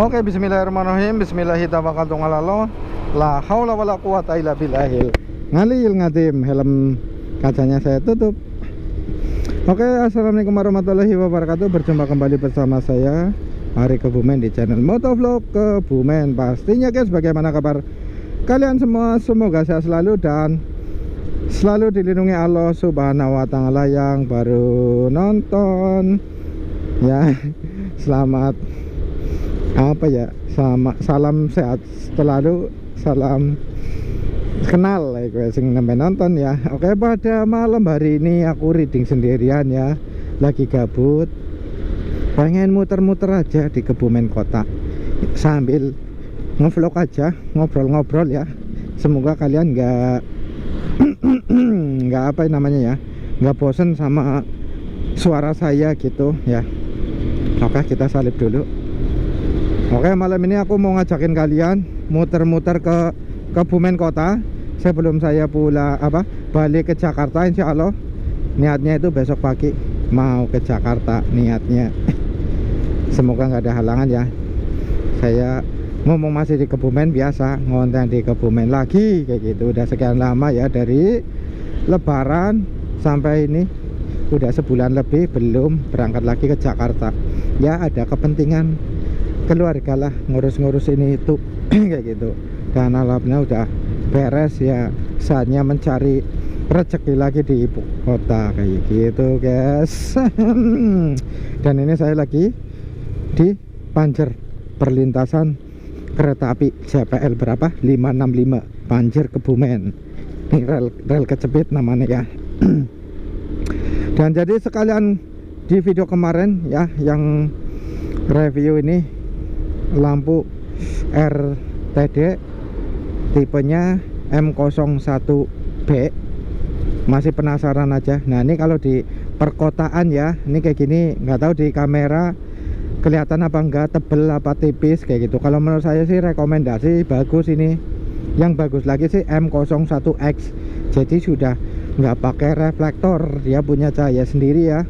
Oke, bismillahirrahmanirrahim. Bismillahirrahmanirrahim. La haula wala quwata illa billahil ngalil ngadim. Helm kacanya saya tutup. Oke, assalamualaikum warahmatullahi wabarakatuh. Berjumpa kembali bersama saya Ari Kebumen di channel Motovlog Kebumen. Pastinya guys, bagaimana kabar kalian semua? Semoga sehat selalu dan selalu dilindungi Allah Subhanahu wa Ta'ala. Yang baru nonton ya, selamat apa ya, salam sehat selalu, salam kenal ya gue sing nembe nonton ya. Oke, pada malam hari ini aku reading sendirian ya, lagi gabut, pengen muter-muter aja di Kebumen kota sambil ngevlog aja, ngobrol-ngobrol ya. Semoga kalian nggak apa namanya ya, nggak bosen sama suara saya gitu ya. Oke, kita salib dulu. Oke, malam ini aku mau ngajakin kalian muter-muter ke Kebumen kota sebelum saya balik ke Jakarta. Insya Allah niatnya itu besok pagi mau ke Jakarta niatnya. Semoga nggak ada halangan ya. Saya ngomong masih di Kebumen, biasa ngonten di Kebumen lagi kayak gitu. Udah sekian lama ya, dari Lebaran sampai ini udah sebulan lebih belum berangkat lagi ke Jakarta ya. Ada kepentingan keluarga lah, ngurus-ngurus ini itu kayak gitu. Dan alhamdulillah udah beres ya, saatnya mencari rezeki lagi di ibu kota kayak gitu guys. Dan ini saya lagi di Panjer, perlintasan kereta api JPL berapa 565 Panjer Kebumen. Ini rel kecepit namanya ya. Dan jadi sekalian di video kemarin ya, yang review ini lampu RTD tipenya M01B, masih penasaran aja. Nah, ini kalau di perkotaan ya, ini kayak gini, nggak tahu di kamera kelihatan apa enggak, tebel apa tipis kayak gitu. Kalau menurut saya sih rekomendasi bagus ini. Yang bagus lagi sih M01X, jadi sudah nggak pakai reflektor, dia punya cahaya sendiri ya.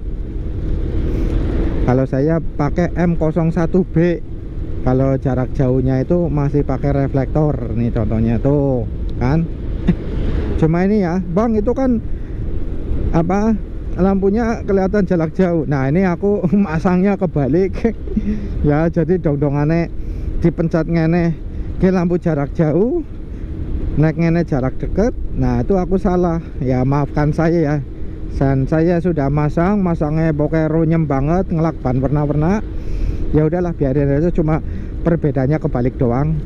Kalau saya pakai M01B, kalau jarak jauhnya itu masih pakai reflektor. Nih contohnya tuh kan. Cuma ini ya bang, itu kan apa, lampunya kelihatan jarak jauh. Nah, ini aku masangnya kebalik ya, jadi dong-dongannya dipencet ngene ke lampu jarak jauh, naik ngene jarak deket. Nah, itu aku salah ya, maafkan saya ya. Dan saya sudah masangnya pokoknya runyem banget, ngelakban warna-warna. Ya udahlah, biarin aja, cuma perbedaannya kebalik doang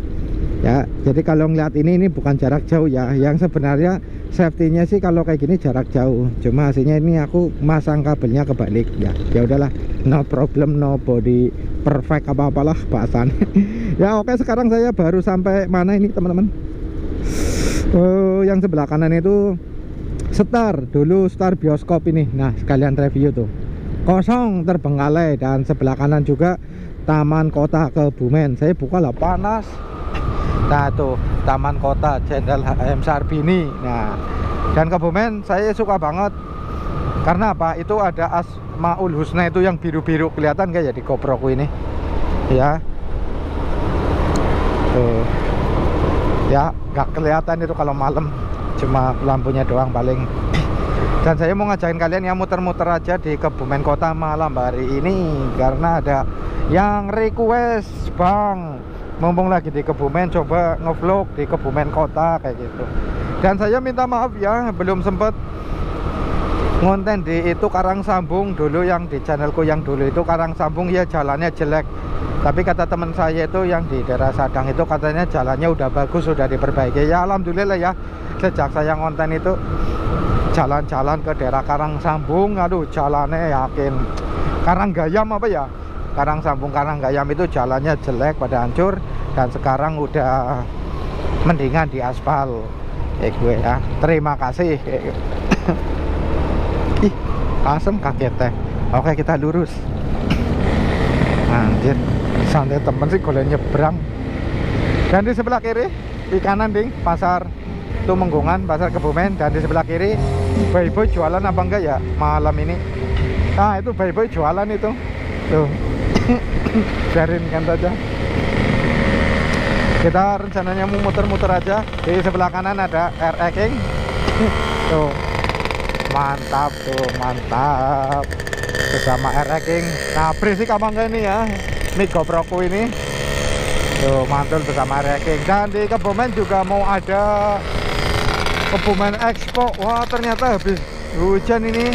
ya. Jadi kalau ngeliat ini bukan jarak jauh ya, yang sebenarnya safety-nya sih kalau kayak gini jarak jauh, cuma hasilnya ini aku masang kabelnya kebalik ya. Ya udahlah, no problem, no body perfect apa-apalah bahasan. Ya oke, sekarang saya baru sampai mana ini teman-teman. Yang sebelah kanan itu Star, dulu Star bioskop ini. Nah, sekalian review tuh, kosong terbengkalai. Dan sebelah kanan juga Taman Kota Kebumen. Saya buka lah, panas. Nah tuh Taman Kota Jenderal HM Sarbini. Nah, dan Kebumen saya suka banget karena apa, itu ada Asmaul Husna itu yang biru-biru, kelihatan gak ya di GoProku ini ya. Tuh ya, gak kelihatan itu kalau malam, cuma lampunya doang paling. Dan saya mau ngajakin kalian ya muter-muter aja di Kebumen kota malam hari ini, karena ada yang request, bang mumpung lagi di Kebumen coba ngevlog di Kebumen kota kayak gitu. Dan saya minta maaf ya, belum sempet ngonten di itu Karangsambung dulu, yang di channelku yang dulu itu Karangsambung ya, jalannya jelek. Tapi kata teman saya itu yang di daerah Sadang itu katanya jalannya udah bagus, sudah diperbaiki ya. Alhamdulillah ya, sejak saya ngonten itu jalan-jalan ke daerah Karangsambung, aduh jalannya yakin Karanggayam apa ya, Karangsambung Karanggayam itu jalannya jelek, pada hancur. Dan sekarang udah mendingan di aspal gue ya. Terima kasih. Ih, asem kaget teh. Oke, kita lurus. Anjir, santai temen sih kalau nyebrang. Dan di sebelah kiri, di kanan ding pasar Tumenggungan, pasar Kebumen. Dan di sebelah kiri boy-boy jualan apa enggak ya malam ini. Nah, itu boy-boy jualan itu tuh. Biarin kan saja. Kita rencananya mau muter-muter aja. Di sebelah kanan ada RE King. Tuh, mantap tuh, mantap. Bersama RE King. Nah, berisik apa enggak ini ya? Mic GoProku ini. Tuh, mantul bersama RE King. Dan di Kebumen juga mau ada Kebumen Expo. Wah, ternyata habis hujan ini.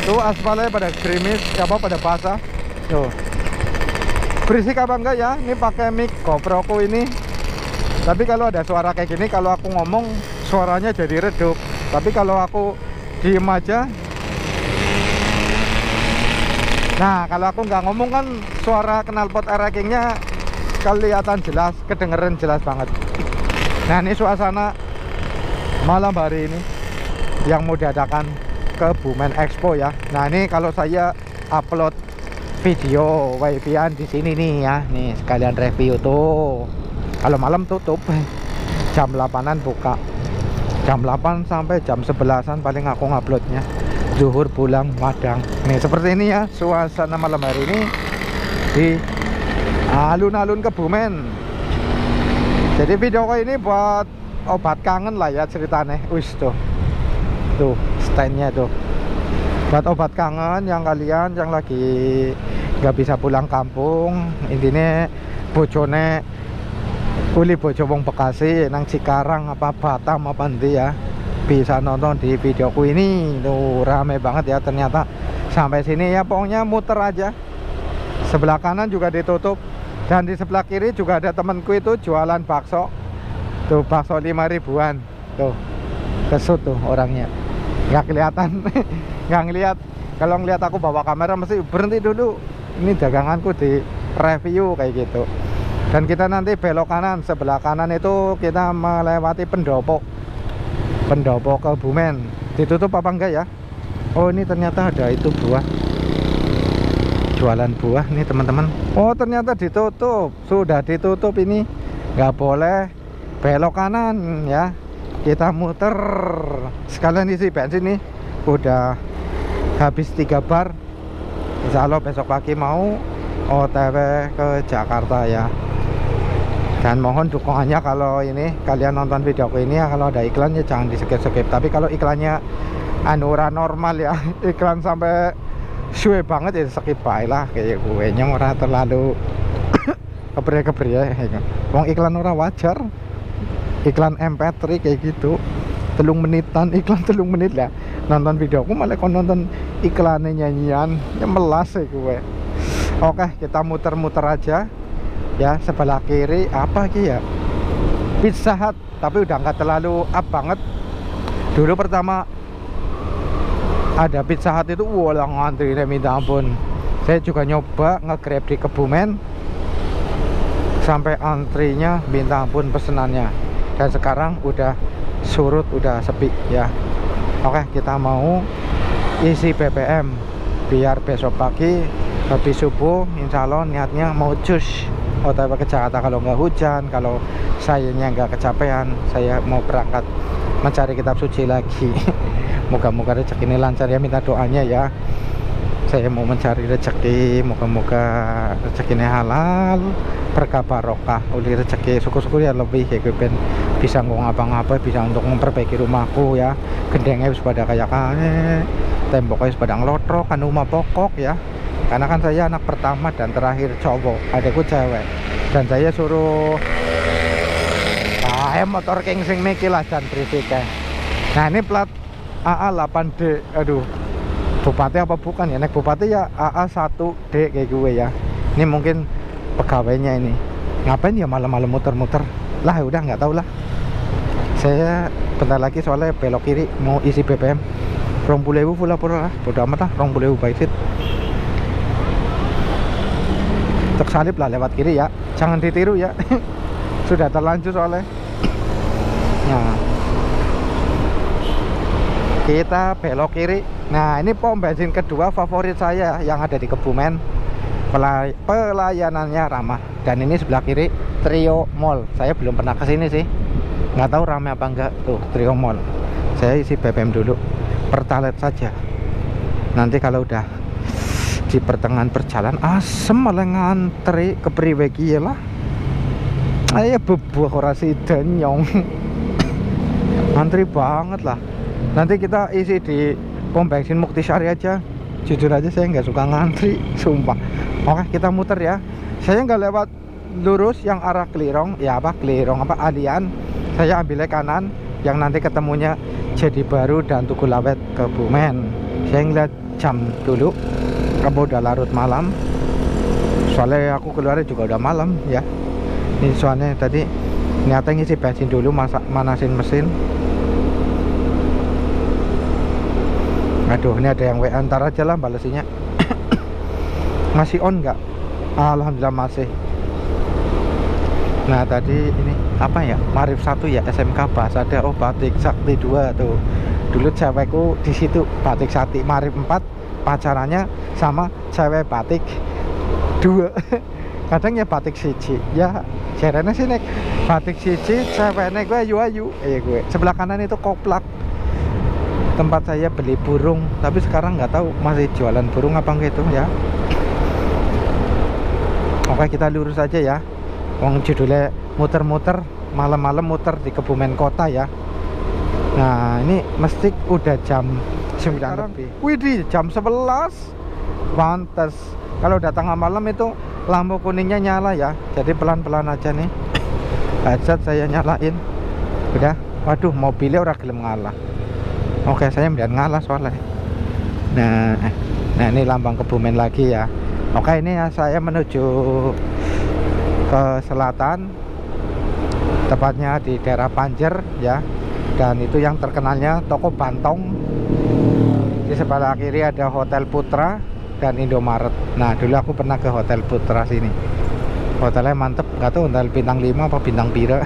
Tuh, aspalnya pada gerimis, pada basah. Tuh. Berisik apa enggak ya? Ini pakai mic GoProku ini. Tapi kalau ada suara kayak gini, kalau aku ngomong suaranya jadi redup. Tapi kalau aku diem aja, nah kalau aku nggak ngomong kan suara knalpot RE King-nya kelihatan jelas, kedengeran jelas banget. Nah, ini suasana malam hari ini yang mau diadakan Kebumen Expo ya. Nah, ini kalau saya upload video wifi-an di sini nih ya, nih sekalian review tuh. Kalau malam tutup, jam 8-an buka, jam 8 sampai jam 11-an paling aku nguploadnya. Zuhur pulang Madang. Nih seperti ini ya suasana malam hari ini di alun-alun Kebumen. Jadi video ini buat obat kangen lah ya ceritanya. Wis tuh standnya tuh buat obat kangen yang kalian yang lagi nggak bisa pulang kampung, intinya bojone kuli bojo wong Bekasi nang Cikarang apa Batam apa nanti ya, bisa nonton di videoku ini. Tuh rame banget ya ternyata sampai sini ya. Pokoknya muter aja. Sebelah kanan juga ditutup dan di sebelah kiri juga ada temanku itu jualan bakso. Tuh bakso 5 ribuan. Tuh kesut tuh orangnya, nggak kelihatan. Nggak ngelihat. Kalau ngelihat aku bawa kamera mesti berhenti dulu, ini daganganku di review kayak gitu. Dan kita nanti belok kanan. Sebelah kanan itu kita melewati pendopo Kebumen. Ditutup apa enggak ya? Oh, ini ternyata ada itu buah, jualan buah nih teman-teman. Oh, ternyata ditutup, sudah ditutup ini, nggak boleh belok kanan ya. Kita muter sekalian isi bensin nih, udah habis 3 bar. Insya Allah besok pagi mau OTW ke Jakarta ya. Dan mohon dukungannya kalau ini kalian nonton videoku ini ya, kalau ada iklan ya jangan di skip-skip. Tapi kalau iklannya anura normal ya, iklan sampai suwe banget ya skip bae lah, kayak gue nyong ora terlalu kebre-kebre ya. Wong iklan ora wajar. Iklan MP3 kayak gitu 3 menitan, iklan 3 menit lah. Nonton videoku malah kon nonton iklannya nyanyian, ya melas ya gue. Oke, kita muter-muter aja ya. Sebelah kiri apa ki ya, Pizza Hut, tapi udah nggak terlalu up banget. Dulu pertama ada Pizza Hut itu wala ngantri minta ampun. Saya juga nyoba nge-grab di Kebumen, sampai antrinya minta ampun pesenannya. Dan sekarang udah surut, udah sepi ya. Oke, kita mau isi BBM biar besok pagi habis subuh insya Allah niatnya mau cus OTW ke Jakarta. Kalau nggak hujan, kalau sayanya nggak kecapean, saya mau berangkat mencari kitab suci lagi. Moga-moga rezeki ini lancar ya, minta doanya ya. Saya mau mencari rezeki, moga-moga rezekinya halal, berkah barokah, uli rezeki syukur-syukur ya lebih ya gue ben bisa ngapa-ngapa, bisa untuk memperbaiki rumahku ya. Gendengnya harus pada kayak temboknya harus pada ngelotrok, kan rumah pokok ya. Karena kan saya anak pertama dan terakhir cowok, adekku cewek, dan saya suruh motor king sing mikir lah dan berisik ya. Nah ini plat AA 8D, aduh bupati apa bukan ya, naik bupati ya AA 1D kayak gue ya. Ini mungkin pegawainya ini ngapain ya malam-malam muter-muter lah, udah nggak tahu lah. Saya bentar lagi soalnya belok kiri mau isi BBM 20.000 pura-pura lah, bodo amat lah, 20.000 baitit. Untuk salib lah lewat kiri ya, jangan ditiru ya. Sudah terlanjur soalnya. Nah, kita belok kiri. Nah, ini pom bensin kedua favorit saya yang ada di Kebumen. Pelayanannya ramah. Dan ini sebelah kiri Trio Mall. Saya belum pernah kesini sih, nggak tahu ramai apa enggak. Tuh Trio Mall. Saya isi BBM dulu, pertalite saja. Nanti kalau udah di pertengahan perjalanan asem malah ngantri ke Priwegi ya lah. Ayo bubuk ora sida nyong. Antri banget lah. Nanti kita isi di pom bensin Muktisari aja. Jujur aja saya nggak suka ngantri, sumpah. Oke, kita muter ya. Saya nggak lewat lurus yang arah Kelirong, ya apa Kelirong apa Alian. Saya ambilnya kanan yang nanti ketemunya Jadi Baru dan Tugu Lawet Kebumen. Saya ngeliat jam dulu, kamu udah larut malam. Soalnya aku keluarnya juga udah malam ya. Ini soalnya tadi niatnya ngisi bensin dulu, manasin mesin. Aduh, ini ada yang WA, ntar aja lah balesinya. Masih on nggak? Alhamdulillah masih. Nah tadi ini apa ya, Marif 1 ya, SMK Bahasa ada. Oh, Batik Sakti 2 tuh. Dulu cewekku di situ Batik Sakti. Marif 4 pacarannya sama cewek Batik 2. Kadang ya Batik siji ya, jarane sih nek Batik siji ceweknya gue ayu-ayu. Gue sebelah kanan itu Koplak, tempat saya beli burung, tapi sekarang nggak tahu masih jualan burung apa gitu ya. Oke, kita lurus aja ya. Wong judulnya muter-muter, malam-malam muter di Kebumen Kota ya. Nah ini mesti udah jam 9 lebih. Widih, jam 11. Pantes kalau udah tengah malam itu lampu kuningnya nyala ya. Jadi pelan-pelan aja nih. Headset saya nyalain. Udah, waduh mobilnya udah gelem ngalah. Oke, saya melihat ngalah soalnya. Nah ini lambang Kebumen lagi ya. Oke, ini ya saya menuju ke selatan, tepatnya di daerah Panjer ya. Dan itu yang terkenalnya toko Bantong. Di sebelah kiri ada Hotel Putra dan Indomaret. Nah dulu aku pernah ke Hotel Putra sini. Hotelnya mantep, nggak tahu hotel bintang 5 apa bintang pira.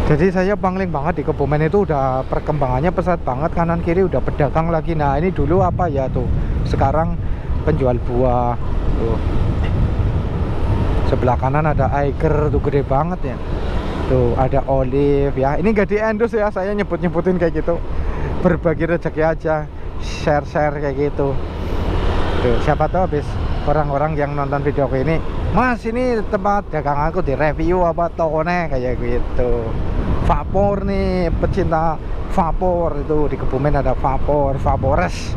Jadi saya pangling banget di Kebumen itu, udah perkembangannya pesat banget, kanan kiri udah pedagang lagi. Nah ini dulu apa ya tuh, sekarang penjual buah tuh. Sebelah kanan ada Eiger tuh, gede banget ya. Tuh ada Olive ya. Ini gak di endorse ya, saya nyebut-nyebutin kayak gitu, berbagi rezeki aja, share-share kayak gitu. Tuh, siapa tahu habis orang-orang yang nonton video ini, Mas ini tempat dagang aku di review apa tokonya kayak gitu. Vapor nih, pecinta vapor itu di Kebumen ada Vapor, Vapores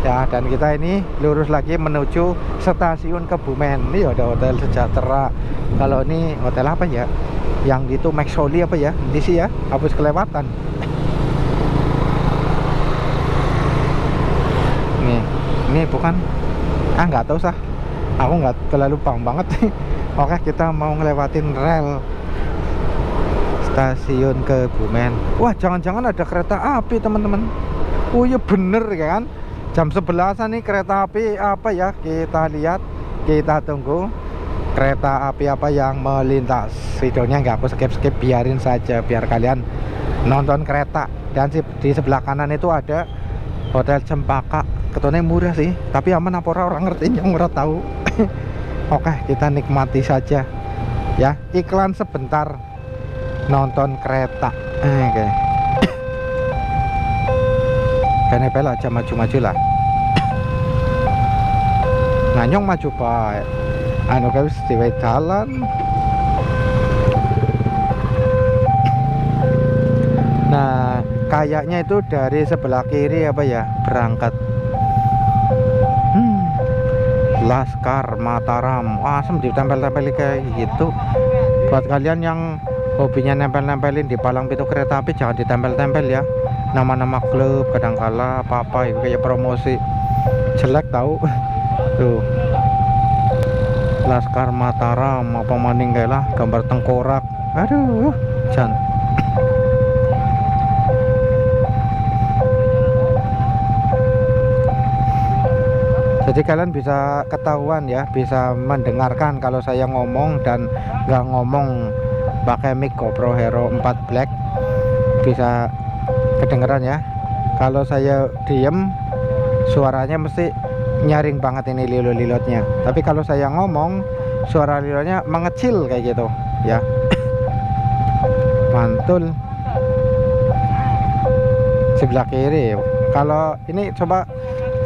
ya. Dan kita ini lurus lagi menuju stasiun Kebumen. Ini ada Hotel Sejahtera. Kalau ini hotel apa ya, yang itu Maxoli apa ya, di sini ya, habis kelewatan. Ini bukan, nggak tahu sah, aku nggak terlalu paham banget. Oke, kita mau ngelewatin rel stasiun Kebumen. Wah, jangan-jangan ada kereta api teman-teman. Oh iya bener kan, jam 11an nih kereta api apa ya, kita lihat, kita tunggu kereta api apa yang melintas. Videonya nggak aku skip, biarin saja biar kalian nonton kereta. Dan di sebelah kanan itu ada Hotel Cempaka. Ketone murah sih, tapi aman apa orang ngerti yang ora tahu. Oke, kita nikmati saja ya. Iklan sebentar, nonton kereta. Oke. Kenapa aja maju-maju lah. Nganyong maju pak. Anu guys di jalan. Nah, kayaknya itu dari sebelah kiri apa ya berangkat. Laskar Mataram, asem ditempel-tempeli kayak gitu. Buat kalian yang hobinya nempel-nempelin di palang pintu kereta api, jangan ditempel-tempel ya. Nama-nama klub kadangkala apa-apa itu kayak promosi jelek tahu. Tuh Laskar Mataram apa maning kayak lah, gambar tengkorak. Aduh, jangan. Jadi kalian bisa ketahuan ya, bisa mendengarkan kalau saya ngomong dan nggak ngomong pakai mic GoPro Hero 4 Black, bisa kedengeran ya. Kalau saya diem, suaranya mesti nyaring banget ini lilot-lilotnya. Tapi kalau saya ngomong, suara lilotnya mengecil kayak gitu ya. Mantul. Sebelah kiri. Kalau ini coba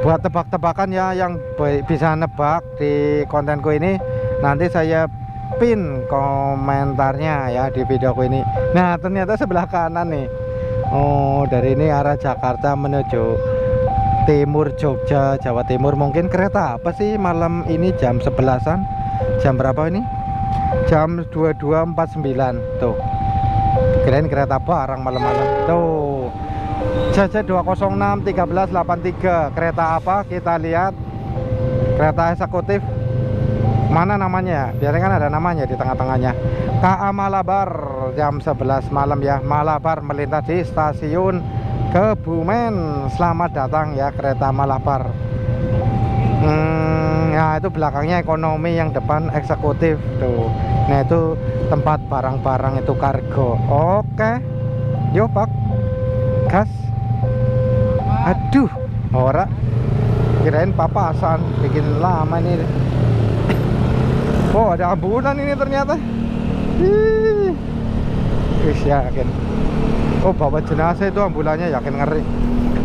buat tebak-tebakan ya, yang bisa nebak di kontenku ini, nanti saya pin komentarnya ya di videoku ini. Nah ternyata sebelah kanan nih, oh dari ini arah Jakarta menuju timur Jogja, Jawa Timur. Mungkin kereta apa sih malam ini jam 11-an? Jam berapa ini? Jam 22.49 tuh. Kirain kereta barang malam-malam tuh. JJ 206 1383 kereta apa? Kita lihat. Kereta eksekutif. Mana namanya? Biasanya kan ada namanya di tengah-tengahnya. KA Malabar jam 11 malam ya. Malabar melintas di stasiun Kebumen. Selamat datang ya kereta Malabar. Ya itu belakangnya ekonomi, yang depan eksekutif tuh. Nah itu tempat barang-barang itu kargo. Oke, yuk Pak, gas. Aduh, ora, kirain papasan, bikin lama ini. Oh ada ambulan ini ternyata. Wis yakin. Oh bawa jenazah itu ambulannya, yakin ngeri.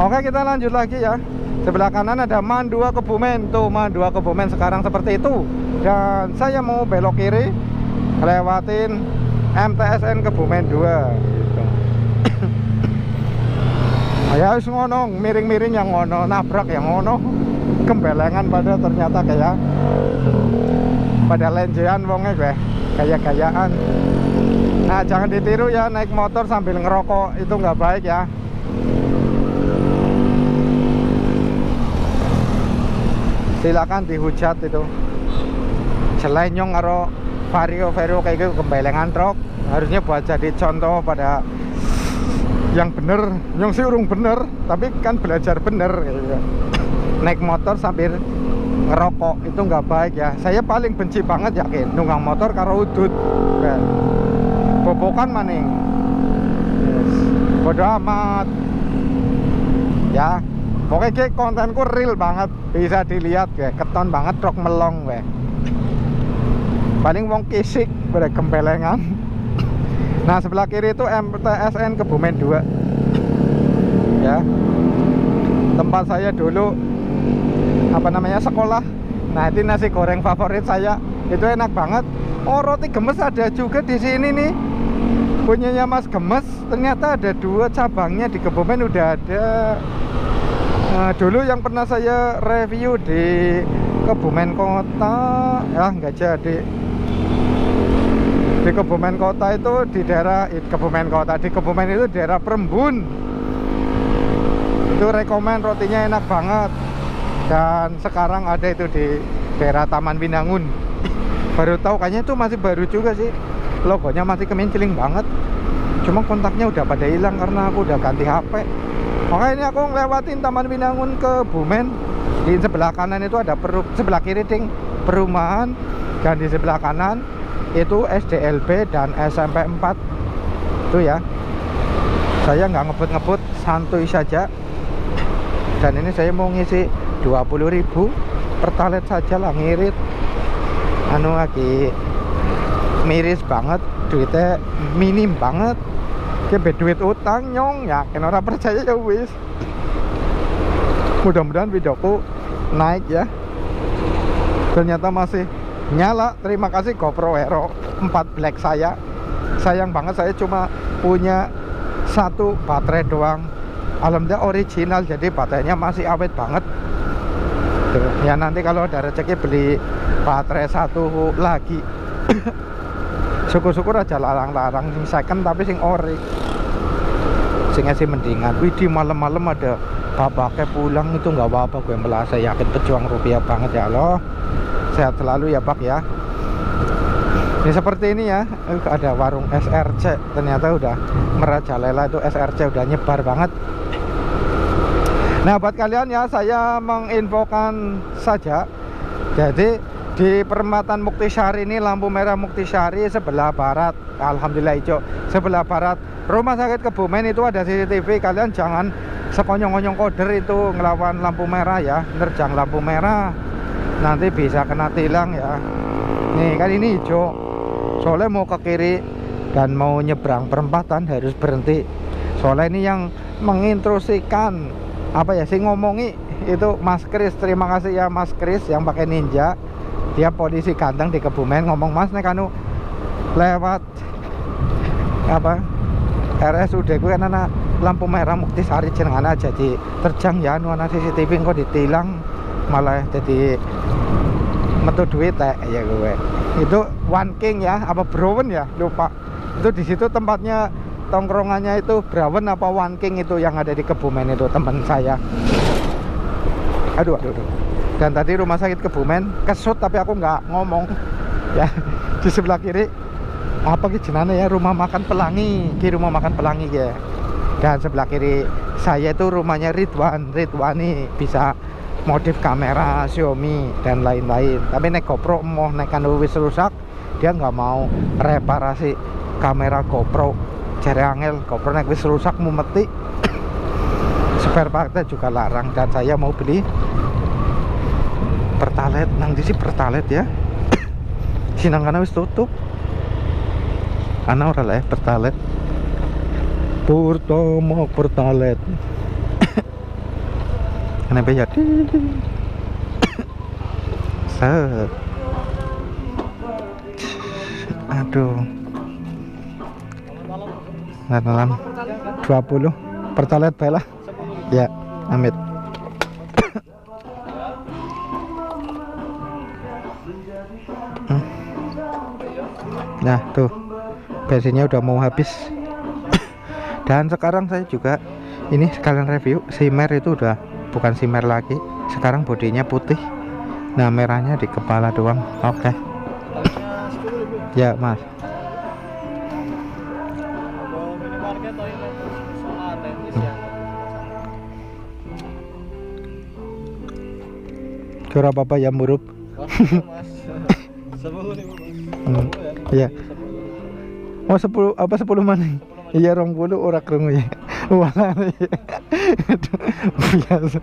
Oke kita lanjut lagi ya. Sebelah kanan ada Mandua Kebumen. Tuh Mandua Kebumen sekarang seperti itu. Dan saya mau belok kiri, lewatin MTSN Kebumen 2 gitu. Ya harus ngono, miring-miring yang ngono, nabrak yang ngono. Kembelengan pada ternyata kayak pada lenjean wongnya gue, gaya-gayaan. Nah jangan ditiru ya, naik motor sambil ngerokok itu nggak baik ya. Silakan dihujat itu. Selenyong karo vario kayak gitu, kembelengan truk. Harusnya buat jadi contoh pada yang bener, yang sih urung bener, tapi kan belajar bener gitu. Naik motor sambil ngerokok itu nggak baik ya. Saya paling benci banget yakin nunggang motor karo udut. Bobokan maning. Yes. Bodo amat. Ya. Pokoknya kontenku real banget, bisa dilihat ya, keton banget truk melong we. Paling wong kisik pada kempelengan. Nah sebelah kiri itu MTSN Kebumen 2 ya, tempat saya dulu apa namanya sekolah. Nah ini nasi goreng favorit saya, itu enak banget. Oh roti gemes ada juga di sini nih, punyanya Mas Gemes. Ternyata ada 2 cabangnya di Kebumen udah ada. Nah, dulu yang pernah saya review di Kebumen Kota ya nggak jadi. Di Kebumen Kota itu di daerah Kebumen Kota, di Kebumen itu daerah Perembun. Itu rekomen, rotinya enak banget. Dan sekarang ada itu di daerah Taman Winangun. Baru tahu, kayaknya itu masih baru juga sih. Logonya masih keminciling banget. Cuma kontaknya udah pada hilang karena aku udah ganti HP. Oke ini aku ngelewatin Taman Winangun Kebumen. Di sebelah kanan itu ada sebelah kiri ding perumahan, dan di sebelah kanan itu SDLB dan SMP 4 itu ya. Saya nggak ngebut-ngebut, santuy saja. Dan ini saya mau ngisi 20.000 pertalite saja lah, ngirit. Anu lagi miris banget, duitnya minim banget. Kayak duit utang nyong, yakin orang percaya ya wis. Mudah-mudahan videoku naik ya. Ternyata masih nyala. Terima kasih GoPro Hero 4 Black saya. Sayang banget saya cuma punya 1 baterai doang. Alhamdulillah original, jadi baterainya masih awet banget. Tuh, ya nanti kalau ada rezeki beli baterai 1 lagi. Syukur-syukur aja larang-larang sing second tapi sing ori. Sing sih mendingan. Wih di malam-malam ada bapaknya pulang itu nggak apa-apa, gue malah saya yakin pejuang rupiah banget ya loh. Sehat selalu ya Pak ya. Ini seperti ini ya, ada warung SRC. Ternyata udah merajalela itu SRC, udah nyebar banget. Nah buat kalian ya, saya menginfokan saja. Jadi di Perempatan Muktisari ini, lampu merah Muktisari sebelah barat, alhamdulillah hijau, sebelah barat Rumah Sakit Kebumen itu ada CCTV. Kalian jangan sekonyong-konyong koder itu ngelawan lampu merah ya, nerjang lampu merah nanti bisa kena tilang ya. Nih kan ini hijau, soalnya mau ke kiri dan mau nyebrang perempatan harus berhenti. Soalnya ini yang menginstruksikan apa ya sih, ngomongi itu Mas Kris. Terima kasih ya Mas Kris yang pakai Ninja. dia polisi ganteng di Kebumen ngomong, "Mas nek anu lewat apa RSUD ku kan ana lampu merah Muktisari jenengan aja jadi terjang ya anu ana CCTV kok ditilang malah jadi metu duit ya gue." Itu One King ya, apa Brown ya, lupa. Itu di situ tempatnya tongkrongannya itu Brown apa One King itu yang ada di Kebumen itu teman saya. Aduh. Dan tadi rumah sakit Kebumen kesut tapi aku nggak ngomong ya. Di sebelah kiri apa ki jenane ya, rumah makan Pelangi, rumah makan Pelangi ya. Dan sebelah kiri saya itu rumahnya Ridwani, bisa modif kamera Xiaomi dan lain-lain. Tapi nek GoPro mau nek kan wis rusak, dia nggak mau reparasi kamera GoPro. Jare angel GoPro nek wis rusak mau mati. Spare partnya juga larang. Dan saya mau beli Pertalite, nang di sini Pertalite ya. Sinangkana wis tutup. Ana ora lah Pertalite. Pertama Pertalite. Kenapa ya? Set. Aduh. Malam 20 Pertalite bela. Ya, amit. Nah, tuh. Bensinnya udah mau habis. Dan sekarang saya juga ini sekalian review Simer itu udah bukan Simer lagi, sekarang bodinya putih. Nah, merahnya di kepala doang. Oke. Ya, Mas. Kira apa ya murup? Iya. Oh 10 apa 10 mana? Iya 20 ora krungu ya. Wala ya. Biasa.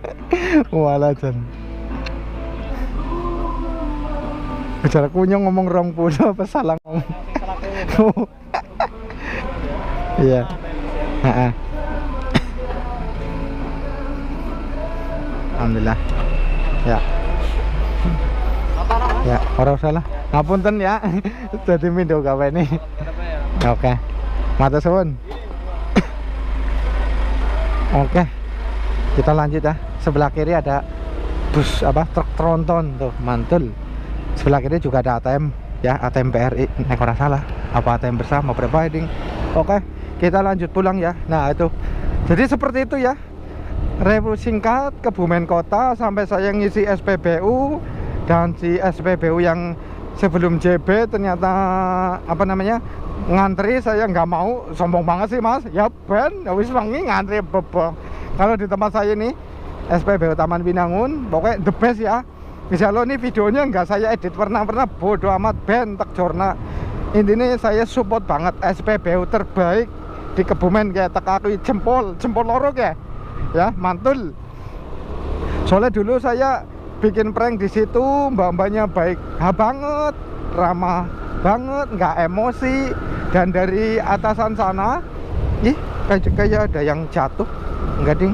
Wala jan. Bicara kunyong ngomong 20 apa salah ngomong? Iya. Heeh. Alhamdulillah. Ya. Ya, ora salah. Ngapunten ya. Dadi mindo gawe ini. Oke. Matur suwun. Oke. Kita lanjut ya. Sebelah kiri ada bus apa truk tronton tuh, mantul. Sebelah kiri juga ada ATM ya, ATM BRI. Nek ora salah. Apa ATM bersama providing. Oke, kita lanjut pulang ya. Nah, itu. Jadi seperti itu ya. Review singkat Kebumen Kota sampai saya ngisi SPBU. Dan si SPBU yang sebelum JB ternyata apa namanya ngantri, saya nggak mau, sombong banget sih Mas ya ben wis wangi ngantri bebo. Kalau di tempat saya ini SPBU Taman Binangun pokoknya the best ya. Bisa lo nih videonya nggak saya edit pernah bodo amat ben tak jorna. Intinya saya support banget SPBU terbaik di Kebumen kayak tak aku jempol loro ya mantul. Soalnya dulu saya bikin prank di situ, mbak-mbaknya baik banget, ramah banget, nggak emosi. Dan dari atasan sana, ih kayak ada yang jatuh, enggak ding.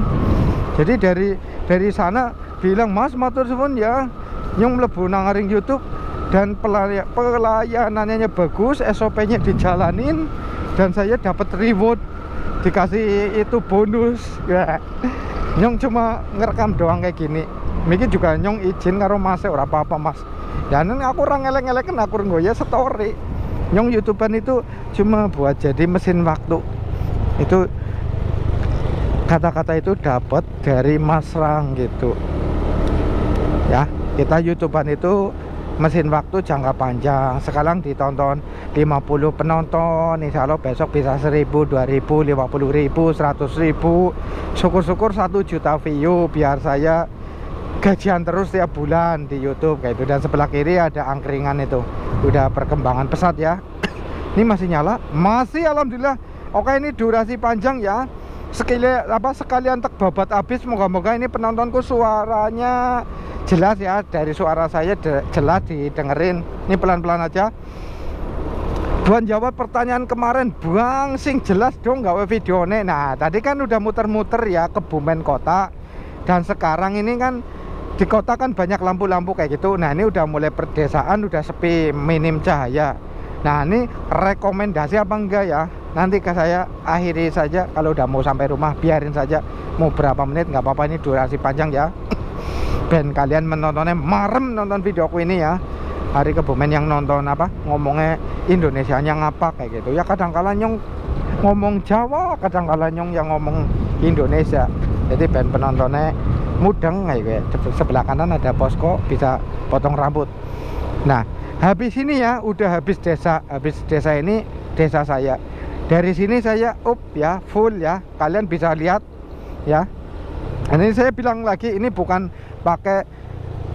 Jadi dari sana bilang, "Mas matur suwun ya, nyung mlebu nang ngaring YouTube dan pelayanannya bagus, SOP-nya dijalanin dan saya dapat reward, dikasih itu bonus." Ya, nyung cuma ngerekam doang kayak gini. Miki juga nyong izin karo Mas ora apa-apa Mas. Dan aku orang ngelek-ngelekan aku nggoya story. Nyong YouTuber itu cuma buat jadi mesin waktu. Itu kata-kata itu dapat dari Mas Rang gitu. Ya, kita YouTuber itu mesin waktu jangka panjang. Sekarang ditonton 50 penonton, insya Allah besok bisa 1000, 2000, 50.000, 100.000. Syukur-syukur 1 juta view biar saya gajian terus tiap bulan di YouTube kayak itu. Dan sebelah kiri ada angkringan itu, udah perkembangan pesat ya. Ini masih nyala, masih alhamdulillah. Oke, ini durasi panjang ya. Sekalian tek babat habis. Moga-moga ini penontonku suaranya jelas ya. Dari suara saya jelas didengerin. Ini pelan-pelan aja. Buan jawab pertanyaan kemarin, Bang sing jelas dong gawe videone. Nah tadi kan udah muter-muter ya Kebumen Kota. Dan sekarang ini kan di kota kan banyak lampu-lampu kayak gitu. Nah ini udah mulai perdesaan, udah sepi, minim cahaya. Nah ini rekomendasi apa enggak ya, nanti ke saya akhiri saja. Kalau udah mau sampai rumah biarin saja, mau berapa menit nggak apa-apa, ini durasi panjang ya. Ben kalian menontonnya marem nonton videoku ini ya. Hari Kebumen yang nonton apa ngomongnya Indonesianya ngapa kayak gitu ya, kadang-kala nyong ngomong Jawa, kadang-kala nyong yang ngomong Indonesia. Jadi ben penontonnya mudeng kayak gitu. Sebelah kanan ada posko, bisa potong rambut. Nah habis ini ya, udah habis desa ini desa saya. Dari sini saya up ya, full ya, kalian bisa lihat ya. Ini saya bilang lagi, ini bukan pakai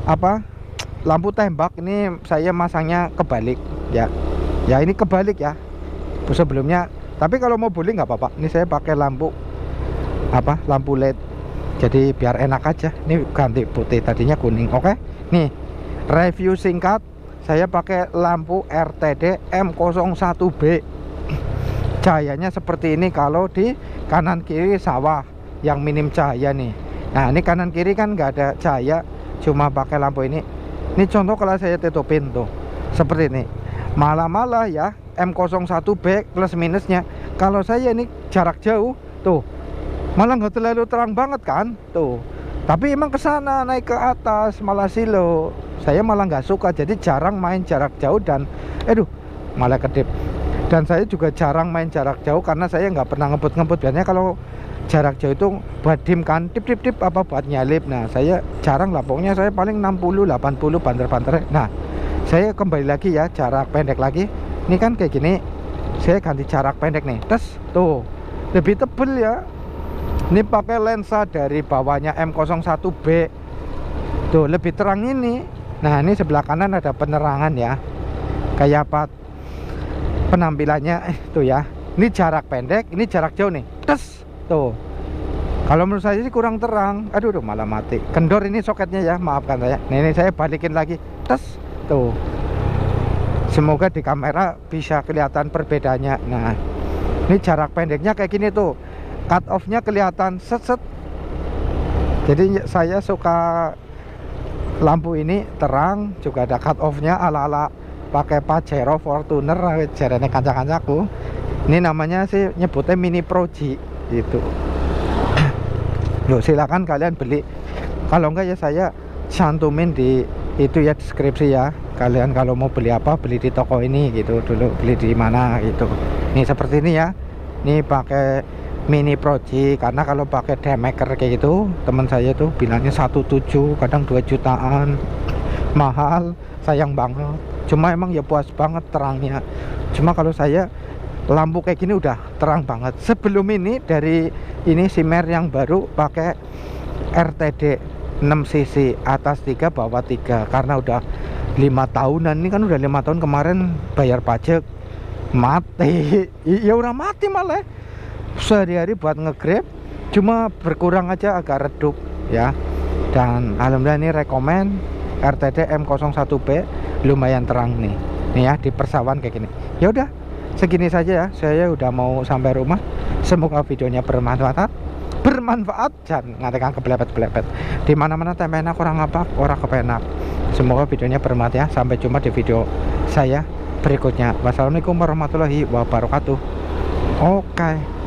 apa lampu tembak, ini saya masangnya kebalik ya. Ya ini kebalik ya sebelumnya, tapi kalau mau beli nggak apa-apa. Ini saya pakai lampu apa, lampu LED, jadi biar enak aja. Ini ganti putih, tadinya kuning. Oke, nih review singkat, saya pakai lampu RTD M01B. Cahayanya seperti ini kalau di kanan kiri sawah yang minim cahaya nih. Nah ini kanan kiri kan nggak ada cahaya, cuma pakai lampu ini. Ini contoh kalau saya tutupin tuh seperti ini, malah ya M01B plus minusnya, kalau saya ini jarak jauh tuh malah nggak terlalu terang banget kan tuh. Tapi emang kesana naik ke atas malah silo, saya malah nggak suka. Jadi jarang main jarak jauh dan malah kedip. Dan saya juga jarang main jarak jauh karena saya nggak pernah ngebut. Biasanya kalau jarak jauh itu buat dim kan, tip apa buat nyalip. Nah saya jarang lah, pokoknya saya paling 60 80 banter. Nah saya kembali lagi ya, jarak pendek lagi. Ini kan kayak gini, saya ganti jarak pendek nih, terus tuh lebih tebel ya. Ini pakai lensa dari bawahnya M01B tuh, lebih terang ini. Nah ini sebelah kanan ada penerangan ya, kayak apa penampilannya tuh ya. Ini jarak pendek, ini jarak jauh nih, terus tuh. Kalau menurut saya sih kurang terang. Aduh malah mati kendor ini soketnya ya, maafkan saya. Nah, ini saya balikin lagi, terus tuh. Semoga di kamera bisa kelihatan perbedaannya. Nah ini jarak pendeknya kayak gini tuh, cut off nya kelihatan set. Jadi saya suka lampu ini terang, juga ada cut off nya ala-ala pakai Pajero Fortuner jarene kanca-kancaku. Ini namanya sih nyebutnya Mini Proji gitu. Loh, silakan kalian beli. Kalau enggak ya saya cantumin di itu ya, deskripsi ya. Kalian kalau mau beli apa, beli di toko ini gitu dulu, beli di mana gitu. Ini seperti ini ya. Ini pakai Mini Proji, karena kalau pakai demaker kayak gitu teman saya tuh bilangnya 1,7, kadang 2 jutaan. Mahal, sayang banget. Cuma emang ya puas banget terangnya. Cuma kalau saya lampu kayak gini udah terang banget. Sebelum ini dari ini Simer yang baru pakai RTD 6cc, atas 3 bawah 3, karena udah 5 tahunan. Ini kan udah 5 tahun, kemarin bayar pajak mati. Ya udah mati malah. Sehari-hari buat nge-grab cuma berkurang aja, agak redup ya. Dan alhamdulillah ini rekomen RTD M01B, lumayan terang nih ya di persawahan kayak gini. Ya udah segini saja ya, saya udah mau sampai rumah. Semoga videonya bermanfaat, jangan ngatakan kebelepet di mana-mana temenak orang apa orang kepenak. Semoga videonya bermanfaat ya. Sampai jumpa di video saya berikutnya. Wassalamualaikum warahmatullahi wabarakatuh. Oke.